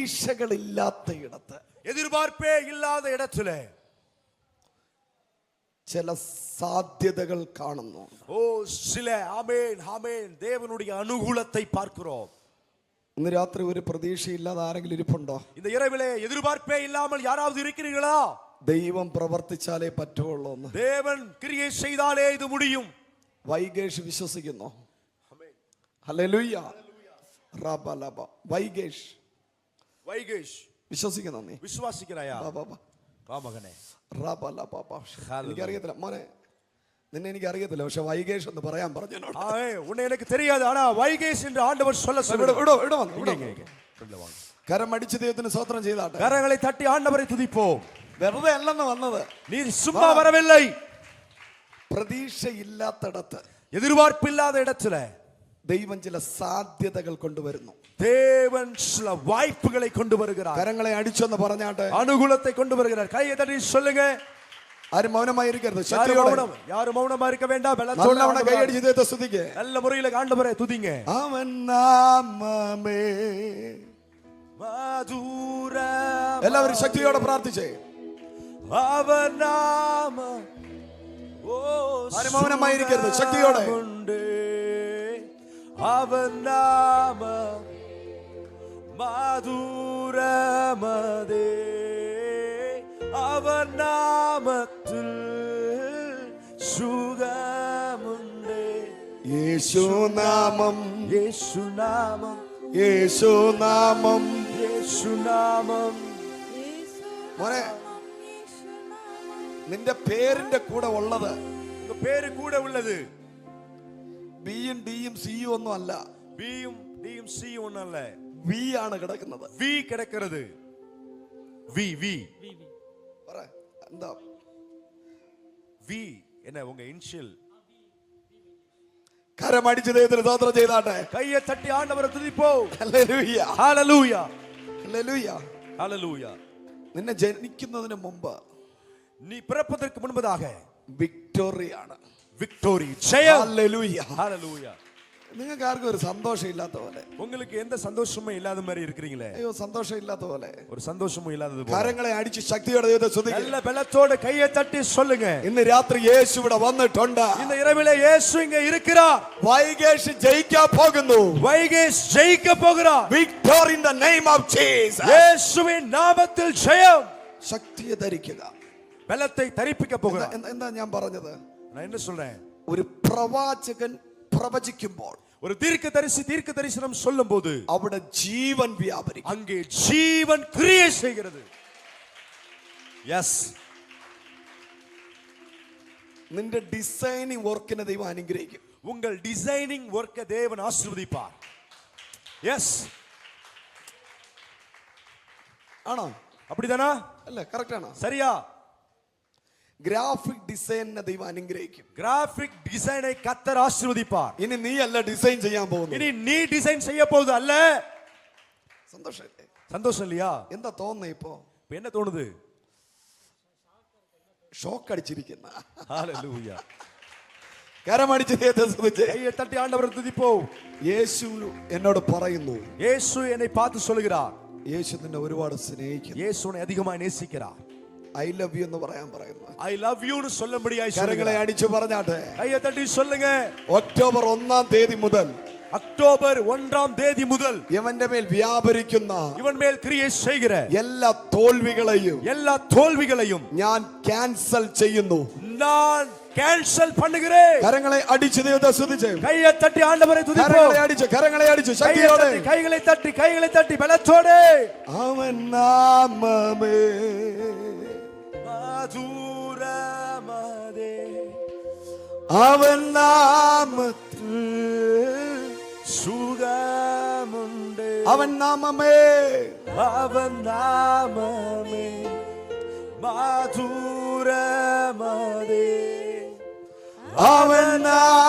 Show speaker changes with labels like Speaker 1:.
Speaker 1: പ്രതീക്ഷകളില്ലാത്ത ഇടത്ത്,
Speaker 2: എതിർபார்ப்பே இல்லாத இடத்திலே
Speaker 1: ചില സാധ്യതകൾ കാണുന്നു.
Speaker 2: ഓ ചില ആമേൻ ആമേൻ ദേവനുடைய അനുകൂലத்தை பார்க்கிறோம்.
Speaker 1: ഇന്ന് രാത്രി ഒരു പ്രതീക്ഷയില്ലാതെ ആരെങ്കിലും ഇരിപ്പുണ്ടോ?
Speaker 2: இந்த இரவிலே எதிர்பார்ப்பே இல்லாமல் யாராவது இருக்கிறீர்களா?
Speaker 1: ദൈവം പ്രവർത്തിച്ചാലേ പറ്റുള്ളൂ.
Speaker 2: தேவன் கிரியை செய்தாலே இது முடியும்.
Speaker 1: വൈഗേഷ് വിശ്വസിക്കുന്നു. ഹല്ലേലൂയ. റബലബ വൈഗേഷ് വിശ്വസിക്കുന്നു. നീ
Speaker 2: വിശ്വസിക്കണയാ? മകനെ
Speaker 1: എനിക്കറിയത്തില്ല മോനെ, നിന്നെ എനിക്ക് അറിയത്തില്ല, പക്ഷെ വൈഗേഷ് എന്ന് പറയാൻ പറഞ്ഞു.
Speaker 2: ഉന്നെ എനിക്ക് தெரியாது, ஆனா வைகேஷ் என்று ஆண்டவர் சொல்ல
Speaker 1: കരം അടിച്ച് ദൈവത്തിന് സ്തോത്രം ചെയ്താട്ടെ.
Speaker 2: കരങ്ങളെ തട്ടി ആണ്ടവരെ തുതിപ്പോം.
Speaker 1: വെറുതെ അല്ലെന്ന് വന്നത്,
Speaker 2: നീ சும்மா வரவில்லை.
Speaker 1: പ്രതീക്ഷയില്ലാത്തടത്ത്,
Speaker 2: എതിർபார்ப்பில்லாத இடத்திலே
Speaker 1: ദൈവം ചില സാധ്യതകൾ കൊണ്ടുവരുന്നു.
Speaker 2: தேவன் சில வாய்ப்புகளை கொண்டு வருகிறார்.
Speaker 1: കരങ്ങളെ അടിച്ചെന്ന് പറഞ്ഞാട്ടെ.
Speaker 2: അനുകൂലத்தை கொண்டு வருகிறார். கையை தட்டி சொல்லுங்க.
Speaker 1: ആരും മൗനമായിരിക്കരുത്.
Speaker 2: யாரும் மௌனமா இருக்க வேண்டாம்.
Speaker 1: നല്ലവണ്ണം കൈയടിച്ച് ദൈവത്തെ സ്തുതിക്ക്.
Speaker 2: நல்ல முறையில் ஆண்டவரை துதிங்க.
Speaker 1: അവൻ നാമമേ
Speaker 2: മധുരം.
Speaker 1: എല്ലാവരും ശക്തിയോടെ പ്രാർത്ഥിച്ചേ.
Speaker 2: അവൻ നാമം.
Speaker 1: ആരും മൗനമായിരിക്കരുത്. ശക്തിയോടെ.
Speaker 2: അവൻ നാമം മധുരമതേ. അവൻ നാമത്തിൽ സുഖമുണ്ട്.
Speaker 1: യേശുനാമം,
Speaker 2: യേശുനാമം,
Speaker 1: യേശുനാമം,
Speaker 2: യേശുനാമം.
Speaker 1: മോനെ, നിന്റെ പേരിന്റെ കൂടെ ഉള്ളത്,
Speaker 2: പേര് കൂടെ ഉള്ളത്
Speaker 1: ബിയും ഡിയും സിയും ഒന്നും അല്ല.
Speaker 2: ബിയും ഡിയും സിയും ഒന്നല്ല,
Speaker 1: വി ആണ് കിടക്കുന്നത്.
Speaker 2: വി കിടക്കുന്നത്. വി വി പറ
Speaker 1: എന്താ
Speaker 2: വി? என்ன உங்க இனிஷியல்?
Speaker 1: കരമടിച്ച് ദൈവത്തിന് സ്തോത്രം ചെയ്താട്ടെ.
Speaker 2: കൈയെ തട്ടി ആണ്ടവരെ തുതിപ്പോ.
Speaker 1: Hallelujah,
Speaker 2: hallelujah,
Speaker 1: hallelujah,
Speaker 2: hallelujah.
Speaker 1: നിന്നെ ജനിക്കുന്നതിന് മുമ്പ്,
Speaker 2: നീ പിറപ്പதற்கு മുൻപதாக
Speaker 1: വിക്ടോറിയാണ്.
Speaker 2: വിക്ടോറി, ജയം.
Speaker 1: Hallelujah,
Speaker 2: hallelujah.
Speaker 1: നിങ്ങൾക്ക് ആർക്കും ഒരു സന്തോഷം ഇല്ലാത്ത പോലെ,
Speaker 2: உங்களுக்கு எந்த சந்தோஷமும் இல்லாத மாதிரி இருக்கீங்களே?
Speaker 1: അയ്യോ സന്തോഷം ഇല്ലാത്ത പോലെ,
Speaker 2: ഒരു സന്തോഷமும் ഇല്ലാത്തത് പോലെ.
Speaker 1: കരങ്ങളെ അടിച്ച് ശക്തിയോടെ ദൈവത്തെ സ്തുതിക്കുക.
Speaker 2: നല്ല ബലത്തോടെ കൈയെ തട്ടി சொல்லுங்க.
Speaker 1: ഇന്ന് രാത്രി യേശു ഇവിടെ വന്നിട്ടുണ്ട്.
Speaker 2: இந்த இரவிலே இயேசு இங்கே இருக்கிறார்.
Speaker 1: വൈഗേഷ് ജയിക്കാൻ പോകുന്നു.
Speaker 2: வைகேஷ் ஜெயிக்க போகிறார்.
Speaker 1: Victory in the name of Jesus.
Speaker 2: യേശുവിൻ നാമത്തിൽ ജയം.
Speaker 1: ശക്തിയെ ധരിക്കുക.
Speaker 2: ബലത്തെ ധരിപ്പിക്ക പോകുക.
Speaker 1: എന്താ ഞാൻ പറഞ്ഞത്?
Speaker 2: ഞാൻ என்ன சொல்றேன்?
Speaker 1: ഒരു പ്രവാചകൻ പ്രവചിക്കുമ്പോൾ,
Speaker 2: ഒരു தீர்க்கதரிசி தீர்க்க தரிசனம் சொல்லும்போது
Speaker 1: അവിടെ ജീവൻ വ്യാപരിക്കും.
Speaker 2: அங்கே ஜீவன் கிரியை செய்கிறது. യെസ്.
Speaker 1: നിന്റെ ഡിസൈനിങ് വർക്കിനെ ദൈവം അനുഗ്രഹിക്കും.
Speaker 2: உங்கள் டிசைனிங் வொர்க்கை தேவன் ஆசீர்வதிப்பார். യെസ്.
Speaker 1: ആണോ?
Speaker 2: அப்படிதானா?
Speaker 1: അല്ല, കറക്റ്റ് ആണോ?
Speaker 2: சரியா?
Speaker 1: ഗ്രാഫിക് ഡിസൈനിനെ ദൈവം അനുഗ്രഹിക്കും.
Speaker 2: கிராஃபிக் டிசைனை கர்த்தர் ஆசீர்வதிப்பார்.
Speaker 1: ഇനി നീ അല്ല ഡിസൈൻ ചെയ്യാൻ പോകുന്നത്.
Speaker 2: இனி நீ டிசைன் செய்ய போவது அல்ல.
Speaker 1: സന്തോഷല്ലേ?
Speaker 2: சந்தோஷம் இல்லையா?
Speaker 1: എന്താ തോന്നുന്നത് ഇപ്പോ?
Speaker 2: என்ன தோணுது?
Speaker 1: ഷോക്ക് അടിച്ചിരിക്കുന്ന.
Speaker 2: ഹല്ലേലൂയ.
Speaker 1: കരമടിച്ച്
Speaker 2: കൈയെ തട്ടി ആണ്ടവരെ തുതിപ്പോ.
Speaker 1: യേശു എന്നോട് പറയുന്നു,
Speaker 2: യേശു എന്നെ பார்த்து சொல்கிறார்.
Speaker 1: യേശു നിന്നെ ഒരുപാട് സ്നേഹിക്കുന്നു.
Speaker 2: യേശു ഉന്നെ അധികമായി നേസിக்கிறார்.
Speaker 1: ഐ ലവ് യു എന്ന് പറയാൻ പറയുന്നു.
Speaker 2: ഐ ലവ് യു എന്ന് சொல்லும்படியாய்
Speaker 1: കരങ്ങളെ അടിച്ചു പറഞ്ഞാട്ടെ.
Speaker 2: കൈയെ തട്ടി சொல்லுங்க.
Speaker 1: ഒക്ടോബർ 1 മുതൽ,
Speaker 2: അക്ടോബർ 1 മുതൽ
Speaker 1: ഇവന്റെ മേൽ വ്യാപരിക്കുന്ന,
Speaker 2: ഇവൻ മേൽ ക്രിയ ചെയ്യുക
Speaker 1: എല്ലാ തോൽവികളെയും ഞാൻ ക്യാൻസൽ ചെയ്യുന്നു.
Speaker 2: ഞാൻ ക്യാൻസൽ பண்ணுகிறேன்.
Speaker 1: കരങ്ങളെ അടിച്ച് ദൈവത്തെ സ്തുതിച്ച്.
Speaker 2: കൈയെ തട്ടി ആണ്ടവരെ തുതിപ്പോ.
Speaker 1: കരങ്ങളെ അടിച്ച് ശക്തിയോടെ.
Speaker 2: കൈകളെ തട്ടി ബലത്തോടെ.
Speaker 1: അവൻ നാമമേ
Speaker 2: മധുരമതേ.
Speaker 1: അവൻ നാമത്തിൽ
Speaker 2: സുഖമുണ്ട്.
Speaker 1: അവൻ നാമമേ,
Speaker 2: അവൻ നാമമേ മധുരമതേ.
Speaker 1: അവൻ നാമമേ